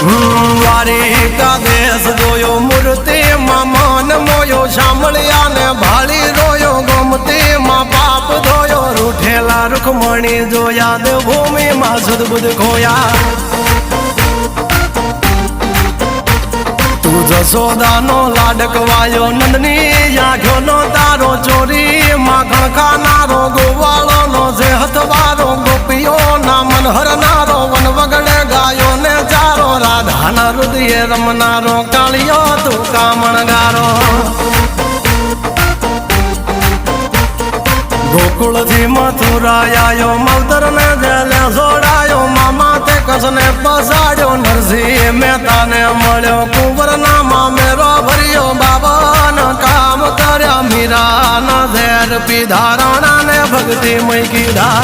દ્વારિકા દેશ જોયો મૂર્તિમાં મન મોયો સાંભળ્યા ને ભાળી રોયો ગમતીમાં પાપ ધોયો રૂઠેલા રૂખમણી જોયા દેવભૂમિમાં સદબુદ્ધ ખોયા તું જશોદાનો લાડકવાયો નંદની આંખોનો તારો ચોરી માખણ ખાનારો ગોવાળોનો જે હથવારો ગોપીઓના મન હરનારો વન વગડે ગાયો ને ચારો રાધાના હૃદયે રમનારો કાળિયો તું કામણગારો ગોકુળથી મથુરાયો માવતર ને જેલે જોડાયો મામા તે કસને પસાડ્યો નરસિંહ મહેતાને મળ્યો કુંવરના મામેરો ભર્યો બાબાના કામ કર્યા મીરાના ઝેર પીધા રાણાને ભક્તિ મય કીધા